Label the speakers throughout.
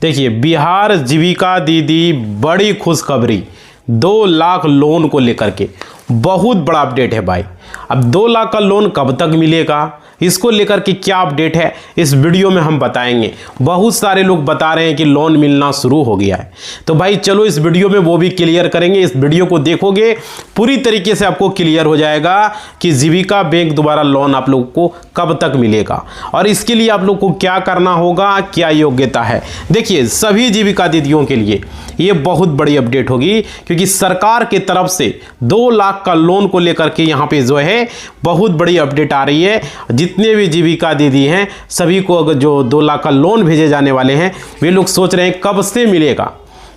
Speaker 1: देखिए, बिहार जीविका दीदी बड़ी खुशखबरी, 2 लाख लोन को लेकर के बहुत बड़ा अपडेट है भाई। अब 2 लाख का लोन कब तक मिलेगा, इसको लेकर के क्या अपडेट है इस वीडियो में हम बताएंगे। बहुत सारे लोग बता रहे हैं कि लोन मिलना शुरू हो गया है, तो भाई चलो इस वीडियो में वो भी क्लियर करेंगे। इस वीडियो को देखोगे पूरी तरीके से आपको क्लियर हो जाएगा कि जीविका बैंक द्वारा लोन आप लोग को कब तक मिलेगा और इसके लिए आप लोग को क्या करना होगा, क्या योग्यता है। देखिए, सभी जीविका दीदियों के लिए ये बहुत बड़ी अपडेट होगी, क्योंकि सरकार की तरफ से 2 लाख का लोन को लेकर के यहाँ पे जो है बहुत बड़ी अपडेट आ रही है। जितने भी जीविका दीदी हैं सभी को अगर जो 2 लाख का लोन भेजे जाने वाले हैं, वे लोग सोच रहे हैं कब से मिलेगा।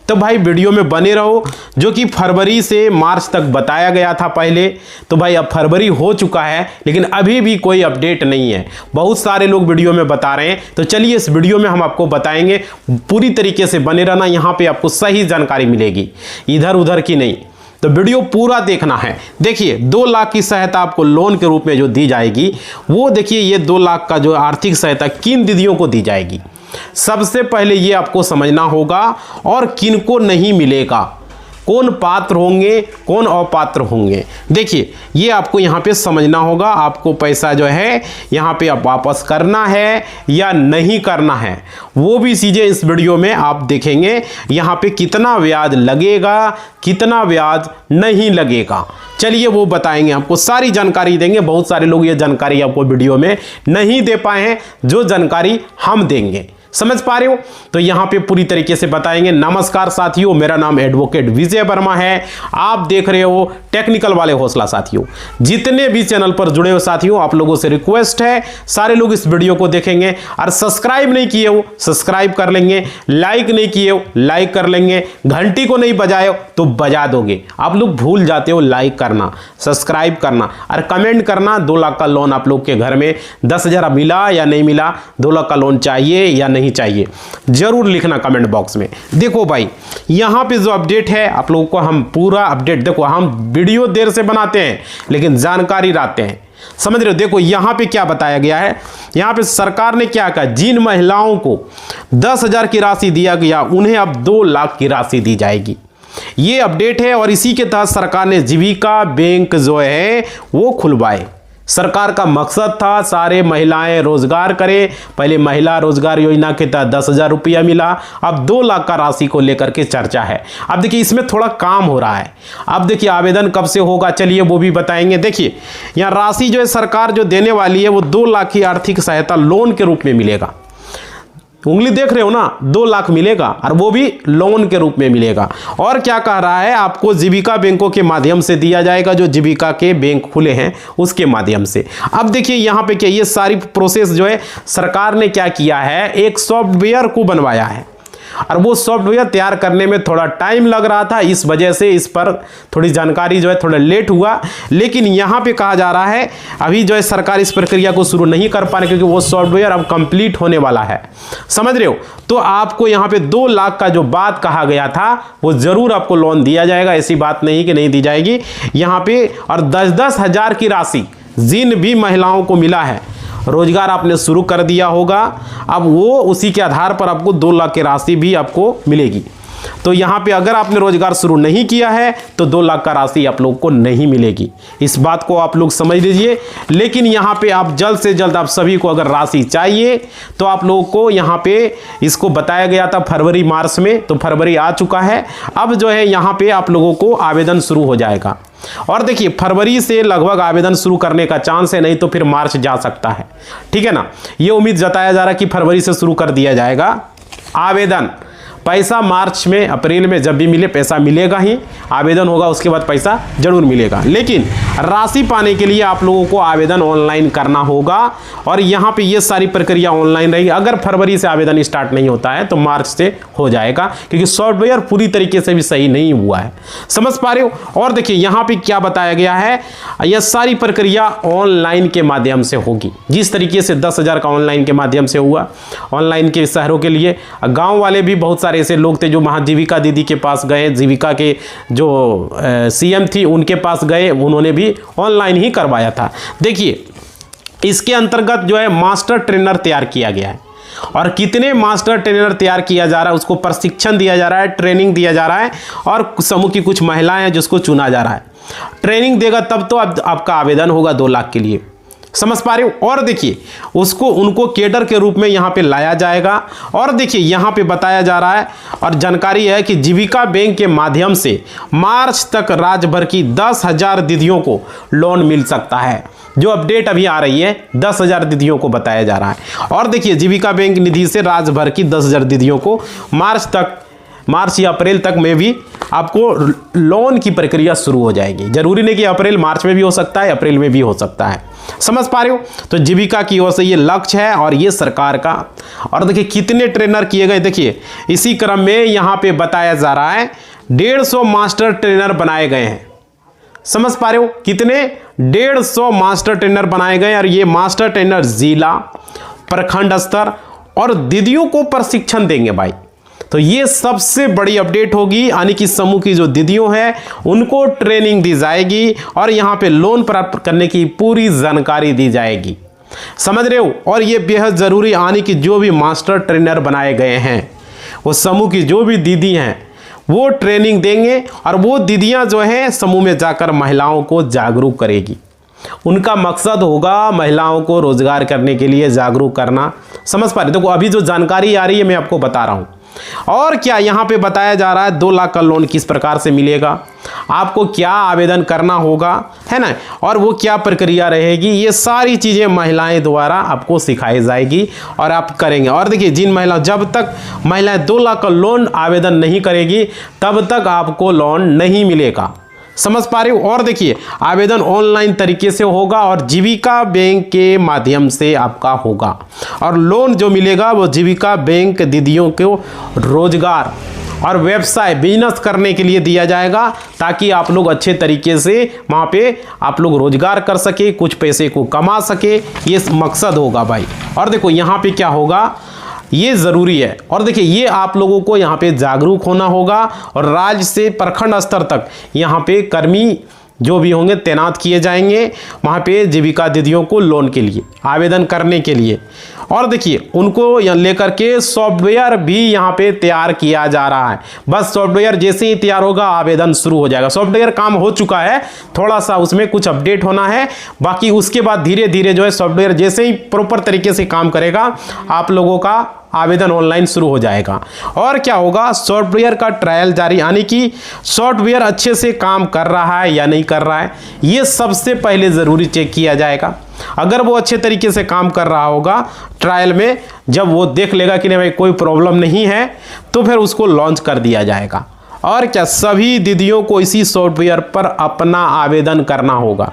Speaker 1: तो भाई वीडियो में बने रहो, जो कि फरवरी से मार्च तक बताया गया था पहले। तो भाई अब फरवरी हो चुका है लेकिन अभी भी कोई अपडेट नहीं है। बहुत सारे लोग वीडियो में बता रहे हैं, तो चलिए इस वीडियो में हम आपको बताएंगे। पूरी तरीके से बने रहना, यहाँ पे आपको सही जानकारी मिलेगी, इधर उधर की नहीं। तो वीडियो पूरा देखना है। देखिए, 2 लाख की सहायता आपको लोन के रूप में जो दी जाएगी, वो देखिए ये 2 लाख का जो आर्थिक सहायता किन दीदियों को दी जाएगी, सबसे पहले ये आपको समझना होगा, और किनको नहीं मिलेगा, कौन पात्र होंगे कौन अपात्र होंगे। देखिए, ये आपको यहाँ पे समझना होगा। आपको पैसा जो है यहाँ पे आप वापस करना है या नहीं करना है, वो भी चीज़ें इस वीडियो में आप देखेंगे। यहाँ पे कितना ब्याज लगेगा, कितना ब्याज नहीं लगेगा, चलिए वो बताएंगे, आपको सारी जानकारी देंगे। बहुत सारे लोग ये जानकारी आपको वीडियो में नहीं दे पाए हैं, जो जानकारी हम देंगे। समझ पा रहे हो? तो यहां पे पूरी तरीके से बताएंगे। नमस्कार साथियों, मेरा नाम एडवोकेट विजय वर्मा है। आप देख रहे हो टेक्निकल वाले हौसला। साथियों, जितने भी चैनल पर जुड़े हो साथियों, आप लोगों से रिक्वेस्ट है, सारे लोग इस वीडियो को देखेंगे और सब्सक्राइब नहीं किए हो सब्सक्राइब कर लेंगे, लाइक नहीं किए हो लाइक कर लेंगे, घंटी को नहीं बजाए हो तो बजा दोगे। आप लोग भूल जाते हो लाइक करना, सब्सक्राइब करना और कमेंट करना। 2 लाख का लोन आप लोग के घर में 10,000 मिला या नहीं मिला, 2 लाख का लोन चाहिए या नहीं चाहिए, जरूर लिखना कमेंट बॉक्स में। देखो भाई, यहां पे जो अपडेट है आप लोगों को हम पूरा अपडेट, देखो हम वीडियो देर से बनाते हैं लेकिन जानकारी लाते हैं, समझ रहे हो। देखो यहां पे क्या बताया गया है, यहां पे सरकार ने क्या कहा, जिन महिलाओं को 10,000 की राशि दिया गया उन्हें अब 2 लाख की राशि दी जाएगी। ये अपडेट है और इसी के तहत सरकार ने जीविका बैंक जो है वो खुलवाए। सरकार का मकसद था सारे महिलाएं रोजगार करें। पहले महिला रोजगार योजना के तहत 10,000 रुपया मिला, अब 2 लाख का राशि को लेकर के चर्चा है। अब देखिए इसमें थोड़ा काम हो रहा है। अब देखिए आवेदन कब से होगा, चलिए वो भी बताएंगे। देखिए यहाँ राशि जो है सरकार जो देने वाली है वो 2 लाख की आर्थिक सहायता लोन के रूप में मिलेगा। उंगली देख रहे हो ना, 2 लाख मिलेगा और वो भी लोन के रूप में मिलेगा। और क्या कह रहा है, आपको जीविका बैंकों के माध्यम से दिया जाएगा, जो जीविका के बैंक खुले हैं उसके माध्यम से। अब देखिए यहाँ पे क्या, ये सारी प्रोसेस जो है सरकार ने क्या किया है, एक सॉफ्टवेयर को बनवाया है और वो सॉफ्टवेयर तैयार करने में थोड़ा टाइम लग रहा था, इस वजह से इस पर थोड़ी जानकारी जो है थोड़ा लेट हुआ। लेकिन यहाँ पे कहा जा रहा है अभी जो है सरकार इस प्रक्रिया को शुरू नहीं कर पा रही, क्योंकि वो सॉफ्टवेयर अब कंप्लीट होने वाला है, समझ रहे हो। तो आपको यहाँ पे 2 लाख का जो बात कहा गया था वो जरूर आपको लोन दिया जाएगा, ऐसी बात नहीं कि नहीं दी जाएगी यहाँ पे। और 10-10 हज़ार की राशि जिन भी महिलाओं को मिला है, रोजगार आपने शुरू कर दिया होगा, अब वो उसी के आधार पर आपको 2 लाख की राशि भी आपको मिलेगी। तो यहाँ पे अगर आपने रोजगार शुरू नहीं किया है तो 2 लाख का राशि आप लोग को नहीं मिलेगी, इस बात को आप लोग समझ लीजिए। लेकिन यहाँ पे आप जल्द से जल्द, आप सभी को अगर राशि चाहिए तो आप लोगों को यहाँ पे इसको बताया गया था फरवरी मार्च में, तो फरवरी आ चुका है। अब जो है यहाँ पे आप लोगों को आवेदन शुरू हो जाएगा। और देखिए फरवरी से लगभग आवेदन शुरू करने का चांस है, नहीं तो फिर मार्च जा सकता है, ठीक है ना। ये उम्मीद जताया जा रहा है कि फरवरी से शुरू कर दिया जाएगा आवेदन। पैसा मार्च में अप्रैल में जब भी मिले पैसा मिलेगा ही, आवेदन होगा उसके बाद पैसा जरूर मिलेगा। लेकिन राशि पाने के लिए आप लोगों को आवेदन ऑनलाइन करना होगा और यहाँ पे ये सारी प्रक्रिया ऑनलाइन रहेगी। अगर फरवरी से आवेदन स्टार्ट नहीं होता है तो मार्च से हो जाएगा, क्योंकि सॉफ्टवेयर पूरी तरीके से भी सही नहीं हुआ है, समझ पा रहे हो। और देखिए यहाँ पे क्या बताया गया है, यह सारी प्रक्रिया ऑनलाइन के माध्यम से होगी। जिस तरीके से 10,000 का ऑनलाइन के माध्यम से हुआ, ऑनलाइन के शहरों के लिए, गाँव वाले भी बहुत सारे ऐसे लोग थे जो महाजीविका दीदी के पास गए, जीविका के जो सीएम थी उनके पास गए, उन्होंने भी ऑनलाइन ही करवाया था। देखिए इसके अंतर्गत जो है मास्टर ट्रेनर तैयार किया गया है। और कितने मास्टर ट्रेनर तैयार किया जा रहा है, उसको प्रशिक्षण दिया जा रहा है, ट्रेनिंग दिया जा रहा है, और समूह की कुछ महिलाएं हैं जिसको चुना जा रहा है। ट्रेनिंग देगा तब तो आपका आवेदन होगा 2 लाख के लिए, समझ पा रहे हो। और देखिए उनको केडर के रूप में यहाँ पे लाया जाएगा। और देखिए यहाँ पे बताया जा रहा है और जानकारी है कि जीविका बैंक के माध्यम से मार्च तक राज्य भर की 10,000 दीदियों को लोन मिल सकता है। जो अपडेट अभी आ रही है 10,000 दीदियों को बताया जा रहा है। और देखिए जीविका बैंक निधि से राज्य भर की 10,000 दीदियों को मार्च या अप्रैल तक में भी आपको लोन की प्रक्रिया शुरू हो जाएगी। जरूरी नहीं कि अप्रैल मार्च में भी हो सकता है, अप्रैल में भी हो सकता है, समझ पा रहे हो। तो जीविका की ओर से ये लक्ष्य है और ये सरकार का। और देखिए कितने ट्रेनर किए गए, देखिए इसी क्रम में यहाँ पे बताया जा रहा है 150 मास्टर ट्रेनर बनाए गए हैं, समझ पा रहे हो। कितने 150 मास्टर ट्रेनर बनाए गए। और ये मास्टर ट्रेनर जिला प्रखंड स्तर और दीदियों को प्रशिक्षण देंगे भाई। तो ये सबसे बड़ी अपडेट होगी, यानी कि समूह की जो दीदियों हैं उनको ट्रेनिंग दी जाएगी और यहाँ पे लोन प्राप्त करने की पूरी जानकारी दी जाएगी, समझ रहे हो। और ये बेहद ज़रूरी, यानी कि जो भी मास्टर ट्रेनर बनाए गए हैं वो समूह की जो भी दीदी हैं वो ट्रेनिंग देंगे और वो दीदियाँ जो हैं समूह में जाकर महिलाओं को जागरूक करेगी। उनका मकसद होगा महिलाओं को रोजगार करने के लिए जागरूक करना, समझ पा रहे। देखो अभी जो जानकारी आ रही है मैं आपको बता रहा हूँ। और क्या यहाँ पे बताया जा रहा है 2 लाख का लोन किस प्रकार से मिलेगा, आपको क्या आवेदन करना होगा, है ना, और वो क्या प्रक्रिया रहेगी, ये सारी चीज़ें महिलाएं द्वारा आपको सिखाई जाएगी और आप करेंगे। और देखिए जिन महिलाओं, जब तक महिलाएं 2 लाख का लोन आवेदन नहीं करेगी तब तक आपको लोन नहीं मिलेगा, समझ पा रहे हो। और देखिए आवेदन ऑनलाइन तरीके से होगा और जीविका बैंक के माध्यम से आपका होगा। और लोन जो मिलेगा वो जीविका बैंक दीदियों को रोजगार और व्यवसाय बिजनेस करने के लिए दिया जाएगा, ताकि आप लोग अच्छे तरीके से वहाँ पे आप लोग रोजगार कर सके, कुछ पैसे को कमा सके, ये मकसद होगा भाई। और देखो यहाँ पे क्या होगा, ये ज़रूरी है। और देखिए ये आप लोगों को यहाँ पे जागरूक होना होगा और राज्य से प्रखंड स्तर तक यहाँ पे कर्मी जो भी होंगे तैनात किए जाएंगे वहाँ पे जीविका दीदियों को लोन के लिए आवेदन करने के लिए। और देखिए उनको लेकर के सॉफ्टवेयर भी यहाँ पे तैयार किया जा रहा है। बस सॉफ्टवेयर जैसे ही तैयार होगा आवेदन शुरू हो जाएगा। सॉफ्टवेयर काम हो चुका है, थोड़ा सा उसमें कुछ अपडेट होना है, बाकी उसके बाद धीरे धीरे जो है सॉफ्टवेयर जैसे ही प्रॉपर तरीके से काम करेगा आप लोगों का आवेदन ऑनलाइन शुरू हो जाएगा। और क्या होगा, सॉफ्टवेयर का ट्रायल जारी, यानी कि सॉफ्टवेयर अच्छे से काम कर रहा है या नहीं कर रहा है, ये सबसे पहले ज़रूरी चेक किया जाएगा। अगर वो अच्छे तरीके से काम कर रहा होगा ट्रायल में, जब वो देख लेगा कि नहीं भाई कोई प्रॉब्लम नहीं है, तो फिर उसको लॉन्च कर दिया जाएगा। और क्या, सभी दीदियों को इसी सॉफ्टवेयर पर अपना आवेदन करना होगा,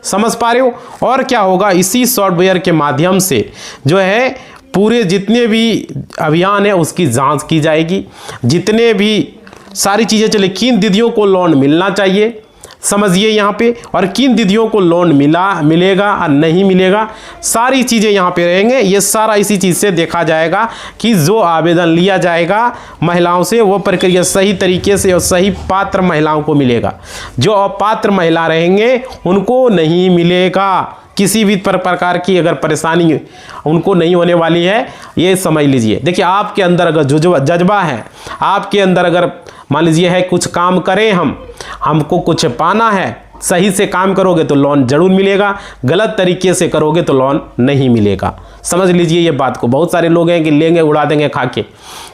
Speaker 1: समझ पा रहे हो। और क्या होगा, इसी सॉफ्टवेयर के माध्यम से जो है पूरे जितने भी अभियान है उसकी जांच की जाएगी, जितने भी सारी चीज़ें चले, किन दीदियों को लोन मिलना चाहिए समझिए यहाँ पे, और किन दीदियों को लोन मिलेगा और नहीं मिलेगा, सारी चीज़ें यहाँ पे रहेंगे। ये सारा इसी चीज़ से देखा जाएगा कि जो आवेदन लिया जाएगा महिलाओं से वो प्रक्रिया सही तरीके से और सही पात्र महिलाओं को मिलेगा। जो अपात्र महिला रहेंगे उनको नहीं मिलेगा। किसी भी प्रकार की अगर परेशानी उनको नहीं होने वाली है, ये समझ लीजिए। देखिए आपके अंदर अगर जज्बा है, आपके अंदर अगर मान लीजिए है कुछ काम करें, हमको कुछ पाना है, सही से काम करोगे तो लोन जरूर मिलेगा, गलत तरीके से करोगे तो लोन नहीं मिलेगा। समझ लीजिए ये बात को। बहुत सारे लोग हैं कि लेंगे उड़ा देंगे खा के,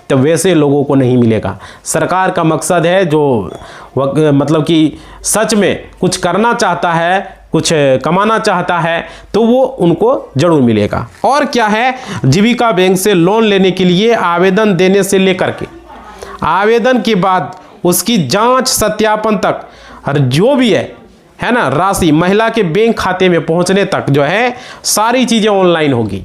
Speaker 1: तो वैसे लोगों को नहीं मिलेगा। सरकार का मकसद है जो मतलब कि सच में कुछ करना चाहता है, कुछ कमाना चाहता है, तो वो उनको जरूर मिलेगा। और क्या है, जीविका बैंक से लोन लेने के लिए आवेदन देने से लेकर के आवेदन के बाद उसकी जांच सत्यापन तक और जो भी है ना राशि महिला के बैंक खाते में पहुंचने तक जो है सारी चीज़ें ऑनलाइन होगी।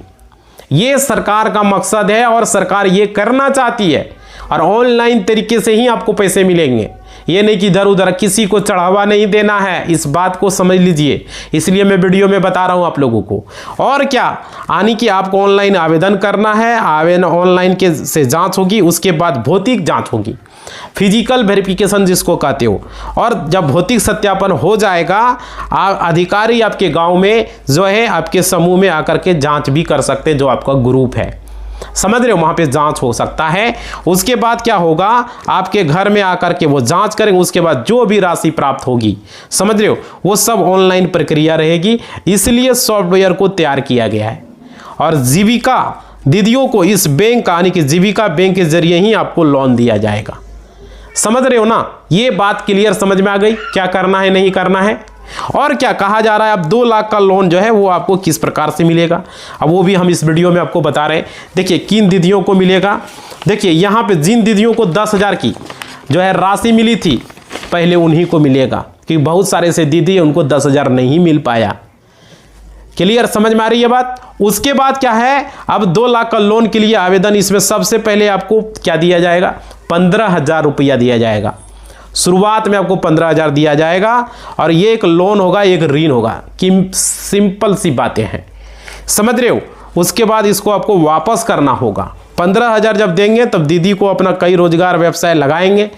Speaker 1: ये सरकार का मकसद है और सरकार ये करना चाहती है, और ऑनलाइन तरीके से ही आपको पैसे मिलेंगे। ये नहीं कि इधर उधर किसी को चढ़ावा नहीं देना है, इस बात को समझ लीजिए। इसलिए मैं वीडियो में बता रहा हूँ आप लोगों को। और क्या, यानी कि आपको ऑनलाइन आवेदन करना है, आवेदन ऑनलाइन के से जांच होगी, उसके बाद भौतिक जांच होगी, फिजिकल वेरिफिकेशन जिसको कहते हो। और जब भौतिक सत्यापन हो जाएगा, अधिकारी आपके गांव में जो है आपके समूह में आकर के जांच भी कर सकते हैं, जो आपका ग्रुप है। समझ रहे हो, वहाँ पे जांच हो सकता है। उसके बाद क्या होगा, आपके घर में आकर के वो जांच करेंगे, उसके बाद जो भी राशि प्राप्त होगी, समझ रहे हो, वो सब ऑनलाइन प्रक्रिया रहेगी। इसलिए सॉफ्टवेयर को तैयार किया गया है। और जीविका दीदियों को इस बैंक यानी कि जीविका बैंक के जरिए ही आपको लोन दिया जाएगा। समझ रहे हो ना, ये बात क्लियर समझ में आ गई, क्या करना है नहीं करना है। और क्या कहा जा रहा है, अब 2 लाख का लोन जो है वो आपको किस प्रकार से मिलेगा, अब वो भी हम इस वीडियो में आपको बता रहे हैं। देखिए किन दीदियों को मिलेगा, देखिए यहाँ पे जिन दीदियों को 10,000 की जो है राशि मिली थी, पहले उन्हीं को मिलेगा, क्योंकि बहुत सारे से दीदी उनको 10,000 नहीं मिल पाया। क्लियर समझ में आ रही है बात। उसके बाद क्या है, अब 2 लाख का लोन के लिए आवेदन, इसमें सबसे पहले आपको क्या दिया जाएगा, 15,000 रुपया दिया जाएगा। शुरुआत में आपको 15,000 दिया जाएगा। और ये एक लोन होगा, एक ऋण होगा, कि सिंपल सी बातें हैं, समझ रहे हो। उसके बाद इसको आपको वापस करना होगा। 15,000 जब देंगे तब दीदी को अपना कई रोजगार व्यवसाय लगाएंगे,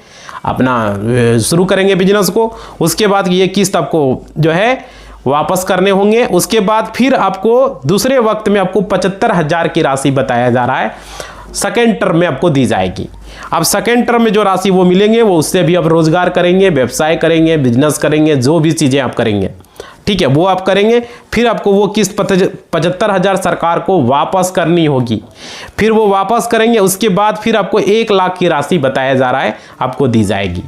Speaker 1: अपना शुरू करेंगे बिजनेस को। उसके बाद ये किस्त आपको जो है वापस करने होंगे। उसके बाद फिर आपको दूसरे वक्त में आपको 75,000 की राशि बताया जा रहा है, सेकेंड टर्म में आपको दी जाएगी। अब सेकेंड टर्म में जो राशि वो मिलेंगे, वो उससे भी आप रोजगार करेंगे, व्यवसाय करेंगे, बिजनेस करेंगे, जो भी चीज़ें आप करेंगे, ठीक है, वो आप करेंगे। फिर आपको वो किस्त 75,000 सरकार को वापस करनी होगी, फिर वो वापस करेंगे। उसके बाद फिर आपको 1 लाख की राशि बताया जा रहा है आपको दी जाएगी।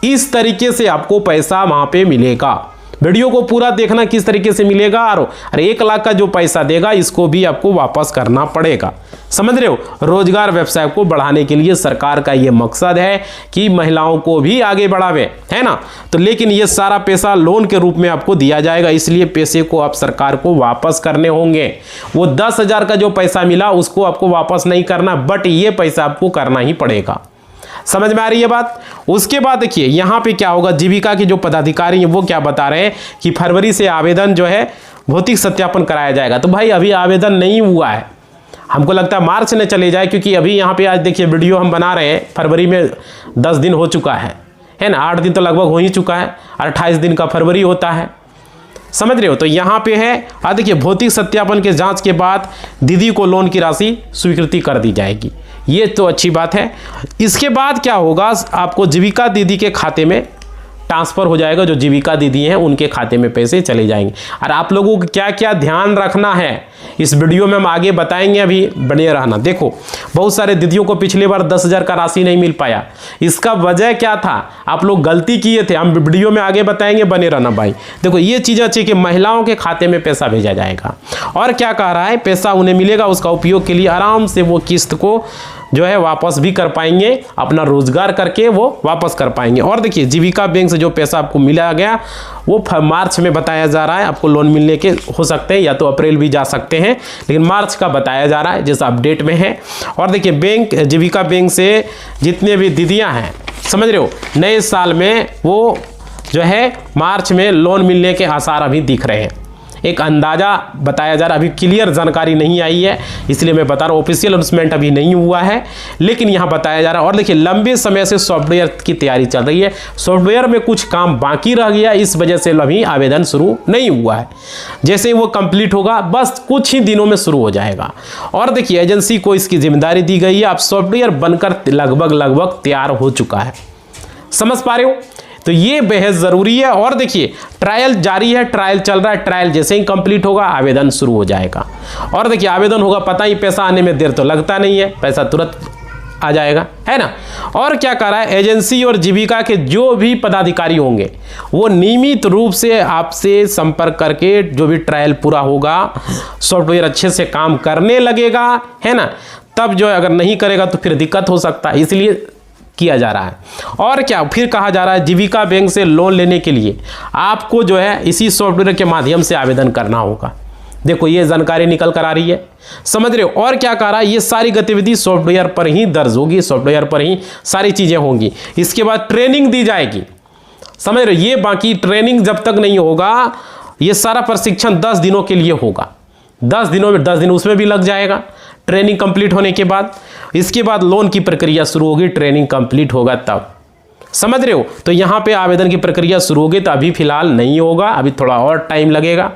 Speaker 1: इस तरीके से आपको पैसा वहाँ पे मिलेगा। वीडियो को पूरा देखना किस तरीके से मिलेगा। और 1 लाख का जो पैसा देगा इसको भी आपको वापस करना पड़ेगा, समझ रहे हो। रोजगार व्यवसाय को बढ़ाने के लिए सरकार का ये मकसद है कि महिलाओं को भी आगे बढ़ावे, है ना। तो लेकिन ये सारा पैसा लोन के रूप में आपको दिया जाएगा, इसलिए पैसे को आप सरकार को वापस करने होंगे। वो 10,000 का जो पैसा मिला उसको आपको वापस नहीं करना, बट ये पैसा आपको करना ही पड़ेगा। समझ में आ रही है बात। उसके बाद देखिए यहाँ पे क्या होगा, जीविका के जो पदाधिकारी हैं वो क्या बता रहे हैं कि फरवरी से आवेदन जो है भौतिक सत्यापन कराया जाएगा। तो भाई अभी आवेदन नहीं हुआ है, हमको लगता है मार्च में चले जाए, क्योंकि अभी यहाँ पे आज देखिए वीडियो हम बना रहे हैं, फरवरी में 10 दिन हो चुका है ना, 8 दिन तो लगभग हो ही चुका है, 28 दिन का फरवरी होता है, समझ रहे हो। तो यहाँ पे है देखिए, भौतिक सत्यापन के जांच के बाद दीदी को लोन की राशि स्वीकृति कर दी जाएगी, ये तो अच्छी बात है। इसके बाद क्या होगा, आपको जीविका दीदी के खाते में ट्रांसफ़र हो जाएगा, जो जीविका दीदी हैं उनके खाते में पैसे चले जाएंगे। और आप लोगों को क्या क्या ध्यान रखना है इस वीडियो में हम आगे बताएंगे, अभी बने रहना। देखो बहुत सारे दीदियों को पिछली बार 10,000 का राशि नहीं मिल पाया, इसका वजह क्या था, आप लोग गलती किए थे, हम वीडियो में आगे बताएंगे, बने रहना भाई। देखो ये चीज़ अच्छी कि महिलाओं के खाते में पैसा भेजा जाएगा। और क्या कह रहा है, पैसा उन्हें मिलेगा, उसका उपयोग के लिए आराम से वो किस्त को जो है वापस भी कर पाएंगे, अपना रोजगार करके वो वापस कर पाएंगे। और देखिए जीविका बैंक से जो पैसा आपको मिला गया वो मार्च में बताया जा रहा है, आपको लोन मिलने के हो सकते हैं, या तो अप्रैल भी जा सकते हैं, लेकिन मार्च का बताया जा रहा है जैसा अपडेट में है। और देखिए बैंक जीविका बैंक से जितने भी दीदियां हैं, समझ रहे हो, नए साल में वो जो है मार्च में लोन मिलने के आसार अभी दिख रहे हैं। एक अंदाज़ा बताया जा रहा है, अभी क्लियर जानकारी नहीं आई है, इसलिए मैं बता रहा हूँ, ऑफिशियल अनाउंसमेंट अभी नहीं हुआ है, लेकिन यहाँ बताया जा रहा है। और देखिए लंबे समय से सॉफ्टवेयर की तैयारी चल रही है, सॉफ्टवेयर में कुछ काम बाकी रह गया, इस वजह से अभी आवेदन शुरू नहीं हुआ है। जैसे ही वो कंप्लीट होगा बस कुछ ही दिनों में शुरू हो जाएगा। और देखिए एजेंसी को इसकी जिम्मेदारी दी गई है, अब सॉफ्टवेयर बनकर लगभग तैयार हो चुका है, समझ पा रहे हो। तो ये बेहद ज़रूरी है। और देखिए ट्रायल जारी है, ट्रायल चल रहा है, ट्रायल जैसे ही कंप्लीट होगा आवेदन शुरू हो जाएगा। और देखिए आवेदन होगा, पता ही पैसा आने में देर तो लगता नहीं है, पैसा तुरंत आ जाएगा, है ना। और क्या कर रहा है, एजेंसी और जीविका के जो भी पदाधिकारी होंगे वो नियमित रूप से आपसे संपर्क करके, जो भी ट्रायल पूरा होगा, सॉफ्टवेयर अच्छे से काम करने लगेगा, है ना, तब जो अगर नहीं करेगा तो फिर दिक्कत हो सकता है, इसलिए किया जा रहा है। और क्या फिर कहा जा रहा है, जीविका बैंक से लोन लेने के लिए आपको जो है इसी सॉफ्टवेयर के माध्यम से आवेदन करना होगा। देखो ये जानकारी निकल कर आ रही है, समझ रहे हो। और क्या कह रहा है, ये सारी गतिविधि सॉफ्टवेयर पर ही दर्ज होगी, सॉफ्टवेयर पर ही सारी चीज़ें होंगी। इसके बाद ट्रेनिंग दी जाएगी, समझ रहे हो। ये बाकी ट्रेनिंग जब तक नहीं होगा, ये सारा प्रशिक्षण 10 दिनों के लिए होगा, 10 दिनों में 10 दिन उसमें भी लग जाएगा ट्रेनिंग कंप्लीट होने के बाद। इसके बाद लोन की प्रक्रिया शुरू होगी, ट्रेनिंग कंप्लीट होगा तब, समझ रहे हो। तो यहाँ पे आवेदन की प्रक्रिया शुरू होगी, तो अभी फिलहाल नहीं होगा, अभी थोड़ा और टाइम लगेगा।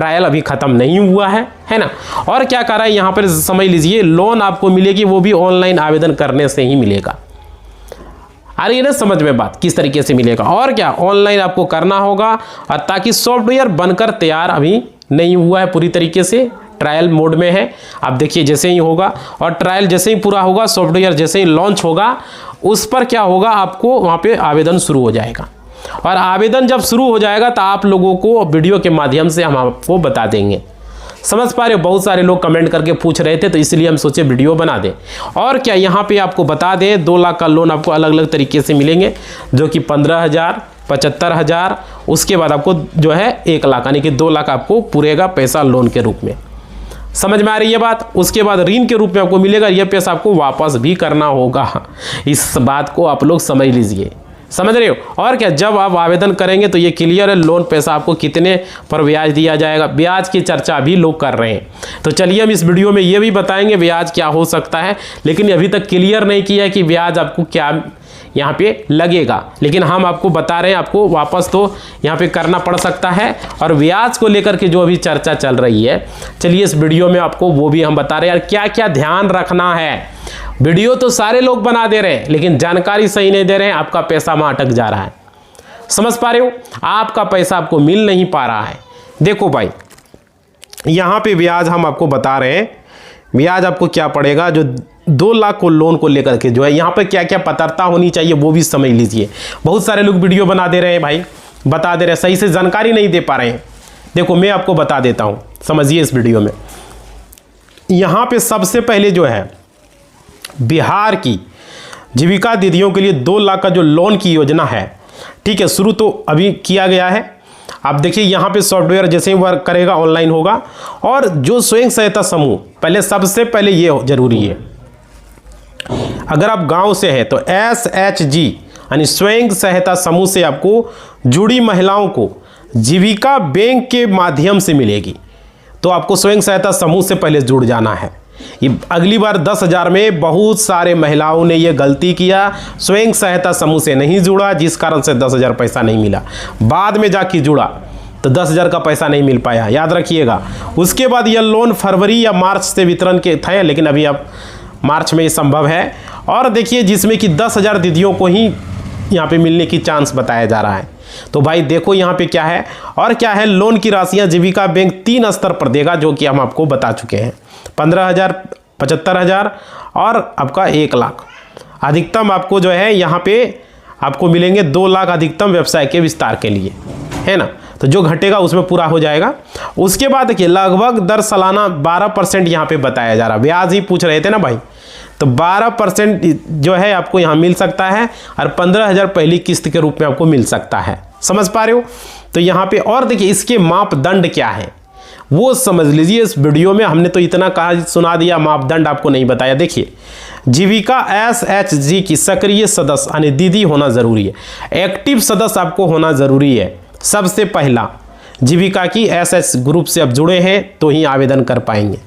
Speaker 1: ट्रायल अभी ख़त्म नहीं हुआ है ना। और क्या कर रहा है यहाँ पर समझ लीजिए, लोन आपको मिलेगी वो भी ऑनलाइन आवेदन करने से ही मिलेगा। आ रही है ना समझ में बात, किस तरीके से मिलेगा। और क्या ऑनलाइन आपको करना होगा, और ताकि सॉफ्टवेयर बनकर तैयार अभी नहीं हुआ है, पूरी तरीके से ट्रायल मोड में है। आप देखिए जैसे ही होगा और ट्रायल जैसे ही पूरा होगा, सॉफ्टवेयर जैसे ही लॉन्च होगा, उस पर क्या होगा, आपको वहाँ पे आवेदन शुरू हो जाएगा। और आवेदन जब शुरू हो जाएगा तो आप लोगों को वीडियो के माध्यम से हम आपको बता देंगे। समझ पा रहे हो, बहुत सारे लोग कमेंट करके पूछ रहे थे, तो इसलिए हम सोचे वीडियो बना दें। और क्या यहाँ पे आपको बता दें, 2 लाख का लोन आपको अलग अलग तरीके से मिलेंगे, जो कि 15,000, 75,000, उसके बाद आपको जो है 1 लाख, यानी कि 2 लाख आपको पूरेगा पैसा लोन के रूप में। समझ में आ रही है बात। उसके बाद ऋण के रूप में आपको मिलेगा, यह पैसा आपको वापस भी करना होगा। इस बात को आप लोग समझ लीजिए, समझ रहे हो। और क्या, जब आप आवेदन करेंगे तो ये क्लियर है, लोन पैसा आपको कितने पर ब्याज दिया जाएगा, ब्याज की चर्चा भी लोग कर रहे हैं। तो चलिए हम इस वीडियो में ये भी बताएंगे ब्याज क्या हो सकता है, लेकिन अभी तक क्लियर नहीं किया है कि ब्याज आपको क्या यहाँ पे लगेगा, लेकिन हम आपको बता रहे हैं, आपको वापस तो यहाँ पे करना पड़ सकता है। और ब्याज को लेकर के जो अभी चर्चा चल रही है, चलिए इस वीडियो में आपको वो भी हम बता रहे हैं, यार क्या क्या ध्यान रखना है। वीडियो तो सारे लोग बना दे रहे हैं, लेकिन जानकारी सही नहीं दे रहे हैं, आपका पैसा वहाँ अटक जा रहा है। समझ पा रहे हो, आपका पैसा आपको मिल नहीं पा रहा है। देखो भाई, यहाँ पे ब्याज हम आपको बता रहे हैं, ब्याज आपको क्या पड़ेगा, जो 2 लाख को लोन को लेकर के जो है, यहाँ पर क्या क्या पात्रता होनी चाहिए वो भी समझ लीजिए। बहुत सारे लोग वीडियो बना दे रहे हैं भाई, बता दे रहे हैं, सही से जानकारी नहीं दे पा रहे हैं। देखो मैं आपको बता देता हूँ, समझिए इस वीडियो में। यहाँ पे सबसे पहले जो है, बिहार की जीविका दीदियों के लिए 2 लाख का जो लोन की योजना है, ठीक है, शुरू तो अभी किया गया है। आप देखिए यहाँ पे सॉफ्टवेयर जैसे ही वर्क करेगा ऑनलाइन होगा। और जो स्वयं सहायता समूह, पहले सबसे पहले ये जरूरी है, अगर आप गांव से हैं तो SHG यानी स्वयं सहायता समूह से आपको जुड़ी महिलाओं को जीविका बैंक के माध्यम से मिलेगी। तो आपको स्वयं सहायता समूह से पहले जुड़ जाना है। ये अगली बार 10,000 में बहुत सारे महिलाओं ने ये गलती किया, स्वयं सहायता समूह से नहीं जुड़ा, जिस कारण से 10,000 पैसा नहीं मिला। बाद में जाके जुड़ा तो 10,000 का पैसा नहीं मिल पाया, याद रखिएगा। उसके बाद यह लोन फरवरी या मार्च से वितरण के थे, लेकिन अभी अब मार्च में ये संभव है। और देखिए जिसमें कि 10,000 दीदियों को ही यहाँ पे मिलने की चांस बताया जा रहा है। तो भाई देखो यहाँ पे क्या है, और क्या है, लोन की राशियाँ जीविका बैंक 3 स्तर पर देगा, जो कि हम आपको बता चुके हैं, 15,000, 75,000 और आपका 1 लाख। अधिकतम आपको जो है यहाँ पे आपको मिलेंगे 2 लाख अधिकतम व्यवसाय के विस्तार के लिए, है ना। तो जो घटेगा उसमें पूरा हो जाएगा। उसके बाद देखिए लगभग दर सालाना 12% यहाँ पे बताया जा रहा है। ब्याज ही पूछ रहे थे ना भाई, तो 12% जो है आपको यहाँ मिल सकता है, और 15,000 पहली किस्त के रूप में आपको मिल सकता है। समझ पा रहे हो। तो यहाँ पे और देखिए इसके मापदंड क्या है वो समझ लीजिए इस वीडियो में। हमने तो इतना कहा सुना दिया, मापदंड आपको नहीं बताया। देखिए जीविका SHG की सक्रिय सदस्य यानी दीदी होना जरूरी है, एक्टिव सदस्य आपको होना जरूरी है। सबसे पहला, जीविका की SS ग्रुप से आप जुड़े हैं तो ही आवेदन कर पाएंगे।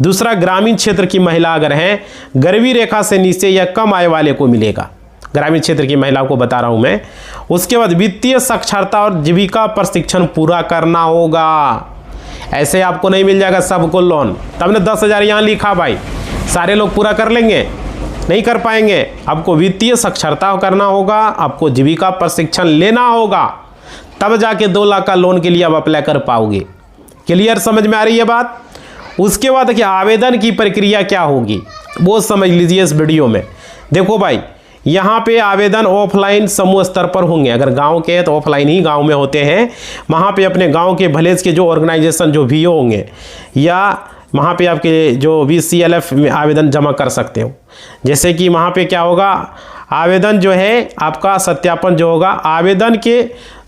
Speaker 1: दूसरा, ग्रामीण क्षेत्र की महिला अगर हैं, गरीबी रेखा से नीचे या कम आय वाले को मिलेगा, ग्रामीण क्षेत्र की महिलाओं को बता रहा हूं मैं। उसके बाद वित्तीय साक्षरता और जीविका प्रशिक्षण पूरा करना होगा। ऐसे आपको नहीं मिल जाएगा सबको लोन। तब ने 10,000 यहाँ लिखा भाई, सारे लोग पूरा कर लेंगे, नहीं कर पाएंगे। आपको वित्तीय साक्षरता करना होगा, आपको जीविका प्रशिक्षण लेना होगा, तब जाके 2 लाख का लोन के लिए आप अप्लाई कर पाओगे। क्लियर, समझ में आ रही है बात। उसके बाद देखिए आवेदन की प्रक्रिया क्या होगी वो समझ लीजिए इस वीडियो में। देखो भाई यहाँ पे आवेदन ऑफलाइन समूह स्तर पर होंगे, अगर गांव के हैं तो ऑफलाइन ही गांव में होते हैं। वहाँ पे अपने गांव के भलेज के जो ऑर्गेनाइजेशन जो VO होंगे, या वहाँ पे आपके जो VCLF में आवेदन जमा कर सकते हो। जैसे कि वहाँ पे क्या होगा, आवेदन जो है आपका सत्यापन जो होगा, आवेदन के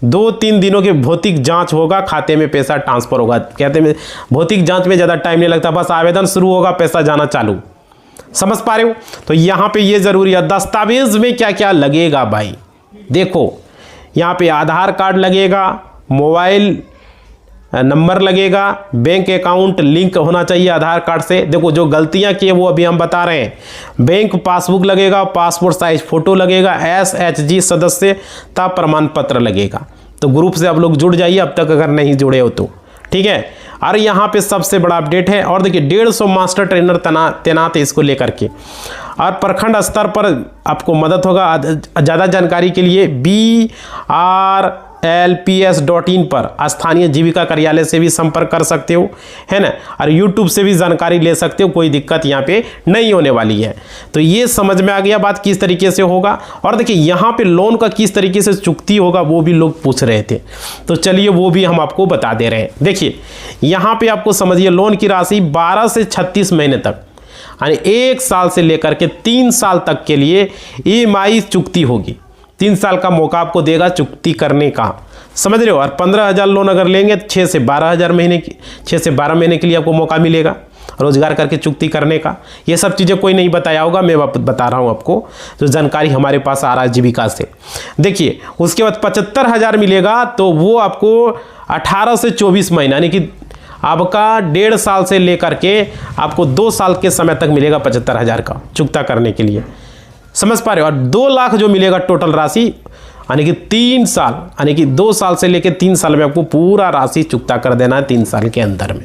Speaker 1: 2-3 दिनों के भौतिक जांच होगा, खाते में पैसा ट्रांसफर होगा। कहते हैं भौतिक जांच में ज़्यादा टाइम नहीं लगता, बस आवेदन शुरू होगा पैसा जाना चालू। समझ पा रहे हो। तो यहाँ पे ये ज़रूरी है। दस्तावेज में क्या क्या लगेगा भाई, देखो यहाँ पे आधार कार्ड लगेगा, मोबाइल नंबर लगेगा, बैंक अकाउंट लिंक होना चाहिए आधार कार्ड से। देखो जो गलतियां की है वो अभी हम बता रहे हैं। बैंक पासबुक लगेगा, पासपोर्ट साइज फोटो लगेगा, SHG सदस्यता प्रमाण पत्र लगेगा। तो ग्रुप से आप लोग जुड़ जाइए अब तक अगर नहीं जुड़े हो तो, ठीक। ठीक है। और यहाँ पे सबसे बड़ा अपडेट है, और देखिए 150 मास्टर ट्रेनर तैनात है इसको लेकर के, और प्रखंड स्तर पर आपको मदद होगा। ज़्यादा जानकारी के लिए BRLPS.in पर स्थानीय जीविका कार्यालय से भी संपर्क कर सकते हो, है ना। और YouTube से भी जानकारी ले सकते हो, कोई दिक्कत यहाँ पे नहीं होने वाली है। तो ये समझ में आ गया बात किस तरीके से होगा। और देखिए यहाँ पे लोन का किस तरीके से चुकती होगा वो भी लोग पूछ रहे थे, तो चलिए वो भी हम आपको बता दे रहे हैं। देखिए यहाँ पे आपको समझिए, लोन की राशि 12 से 36 महीने तक, यानी 1 साल से लेकर के 3 साल तक के लिए EMI चुकती होगी। 3 साल का मौका आपको देगा चुकती करने का, समझ रहे हो। और 15,000 लोन अगर लेंगे 6 से 12 महीने के लिए आपको मौका मिलेगा रोजगार करके चुकती करने का। ये सब चीज़ें कोई नहीं बताया होगा, मैं बता रहा हूँ आपको, तो जानकारी हमारे पास आ रहा है जीविका से। देखिए उसके बाद 75,000 मिलेगा, तो वो आपको 18 से 24 महीना, यानी कि आपका 1.5 साल से लेकर के आपको 2 साल के समय तक मिलेगा 75,000 का चुकता करने के लिए, समझ पा रहे हो। और 2 लाख जो मिलेगा टोटल राशि, यानी कि 3 साल, यानी कि 2 साल से लेकर 3 साल में आपको पूरा राशि चुकता कर देना है 3 साल के अंदर में,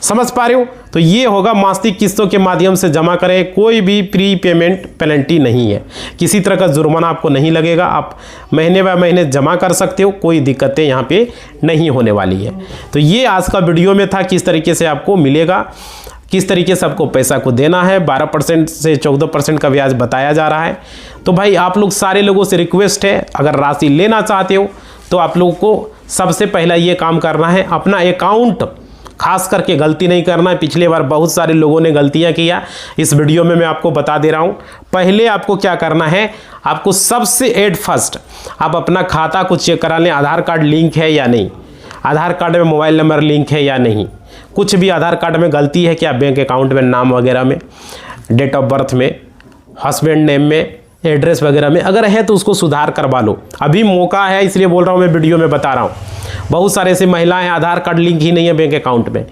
Speaker 1: समझ पा रहे हो। तो ये होगा मासिक किस्तों के माध्यम से जमा करें, कोई भी प्री पेमेंट पेनल्टी नहीं है, किसी तरह का जुर्माना आपको नहीं लगेगा, आप महीने बाय महीने जमा कर सकते हो, कोई दिक्कतें यहाँ पे नहीं होने वाली है। तो ये आज का वीडियो में था, किस तरीके से आपको मिलेगा, किस तरीके से आपको पैसा को देना है। 12% से 14% का ब्याज बताया जा रहा है। तो भाई आप लोग सारे लोगों से रिक्वेस्ट है, अगर राशि लेना चाहते हो तो आप लोगों को सबसे पहला ये काम करना है, अपना अकाउंट खास करके गलती नहीं करना है। पिछले बार बहुत सारे लोगों ने गलतियां किया, इस वीडियो में मैं आपको बता दे रहा हूं। पहले आपको क्या करना है, आपको सबसे एट फर्स्ट आप अपना खाता को चेक करा लें, आधार कार्ड लिंक है या नहीं, आधार कार्ड में मोबाइल नंबर लिंक है या नहीं, कुछ भी आधार कार्ड में गलती है क्या, बैंक अकाउंट में, नाम वगैरह में, डेट ऑफ बर्थ में, हस्बैंड नेम में, एड्रेस वगैरह में अगर है तो उसको सुधार करवा लो। अभी मौका है, इसलिए बोल रहा हूँ, मैं वीडियो में बता रहा हूँ। बहुत सारे ऐसे महिलाएं हैं आधार कार्ड लिंक ही नहीं है बैंक अकाउंट में,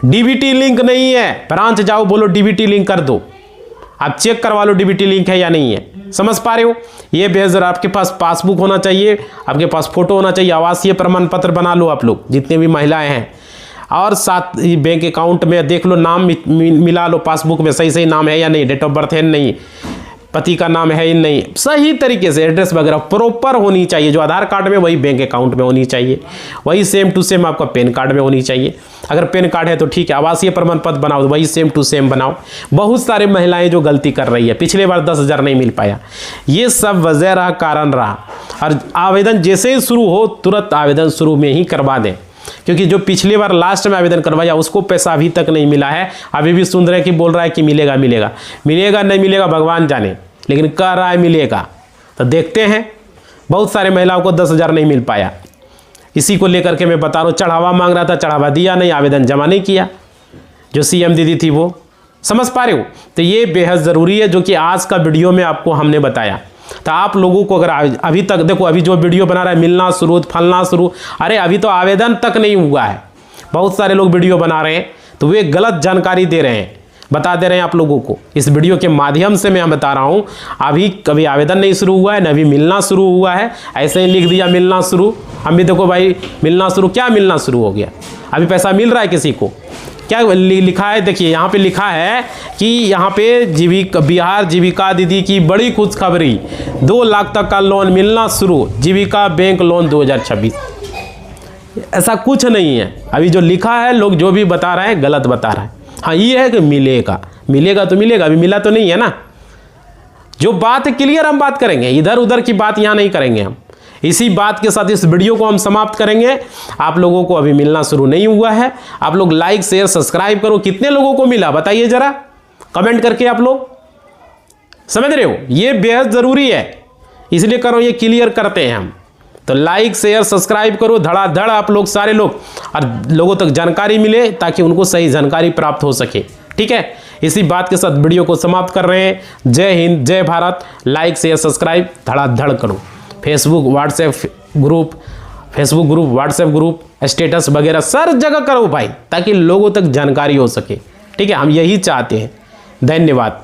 Speaker 1: DBT लिंक नहीं है, ब्रांच जाओ बोलो DBT लिंक कर दो, आप चेक करवा लो DBT लिंक है या नहीं है, समझ पा रहे हो। ये बेहतर आपके पास पासबुक होना चाहिए, आपके पास फोटो होना चाहिए, आवासीय प्रमाण पत्र बना लो आप लोग जितने भी महिलाएं हैं, और साथ ही बैंक अकाउंट में देख लो, नाम मिला लो पासबुक में, सही नाम है या नहीं, डेट ऑफ बर्थ है नहीं, पति का नाम है या नहीं, सही तरीके से एड्रेस वगैरह प्रॉपर होनी चाहिए। जो आधार कार्ड में वही बैंक अकाउंट में होनी चाहिए, वही सेम टू सेम आपका पैन कार्ड में होनी चाहिए। अगर पैन कार्ड है तो ठीक है, आवासीय प्रमाण पत्र बनाओ वही सेम टू सेम बनाओ। बहुत सारे महिलाएं जो गलती कर रही है, पिछले बार 10,000 नहीं मिल पाया, ये सब वजह रहा, कारण रहा। और आवेदन जैसे ही शुरू हो तुरंत आवेदन शुरू में ही करवा दें, क्योंकि जो पिछली बार लास्ट में आवेदन करवाया उसको पैसा अभी तक नहीं मिला है। अभी भी सुन रहे कि बोल रहा है कि मिलेगा मिलेगा मिलेगा, नहीं मिलेगा भगवान जाने, लेकिन कह रहा है मिलेगा। तो देखते हैं, बहुत सारे महिलाओं को 10,000 नहीं मिल पाया, इसी को लेकर के मैं बता रहा हूँ। चढ़ावा मांग रहा था, चढ़ावा दिया नहीं, आवेदन जमा नहीं किया, जो CM दीदी थी वो, समझ पा रहे हो। तो ये बेहद ज़रूरी है, जो कि आज का वीडियो में आपको हमने बताया। तो आप लोगों को अगर अभी तक देखो, अभी जो वीडियो बना रहा है मिलना शुरू, फलना शुरू, अरे अभी तो आवेदन तक नहीं हुआ है। बहुत सारे लोग वीडियो बना रहे हैं तो वे गलत जानकारी दे रहे हैं, बता दे रहे हैं आप लोगों को। इस वीडियो के माध्यम से मैं बता रहा हूँ, अभी कभी आवेदन नहीं शुरू हुआ है, न अभी मिलना शुरू हुआ है। ऐसे ही लिख दिया मिलना शुरू, हम भी देखो भाई मिलना शुरू, क्या मिलना शुरू हो गया, अभी पैसा मिल रहा है किसी को, क्या लिखा है, देखिए यहाँ पे लिखा है कि यहाँ पे बिहार जीविका दीदी की बड़ी खुशखबरी, 2 लाख तक का लोन मिलना शुरू, जीविका बैंक लोन 2026। ऐसा कुछ नहीं है, अभी जो लिखा है लोग जो भी बता रहे हैं गलत बता रहे हैं। हाँ ये है कि मिलेगा, मिलेगा तो मिलेगा, अभी मिला तो नहीं है ना। जो बात है क्लियर हम बात करेंगे, इधर उधर की बात यहाँ नहीं करेंगे हम। इसी बात के साथ इस वीडियो को हम समाप्त करेंगे। आप लोगों को अभी मिलना शुरू नहीं हुआ है, आप लोग लाइक शेयर सब्सक्राइब करो। कितने लोगों को मिला बताइए जरा कमेंट करके, आप लोग समझ रहे हो, ये बेहद ज़रूरी है, इसलिए करो, ये क्लियर करते हैं हम। तो लाइक शेयर सब्सक्राइब करो धड़ाधड़ आप लोग, सारे लोग, और लोगों तक जानकारी मिले ताकि उनको सही जानकारी प्राप्त हो सके, ठीक है। इसी बात के साथ वीडियो को समाप्त कर रहे हैं। जय हिंद, जय भारत। लाइक शेयर सब्सक्राइब धड़ाधड़ करो। फेसबुक व्हाट्सएप ग्रुप स्टेटस वगैरह सर जगह करो भाई, ताकि लोगों तक जानकारी हो सके, ठीक है। हम यही चाहते हैं। धन्यवाद।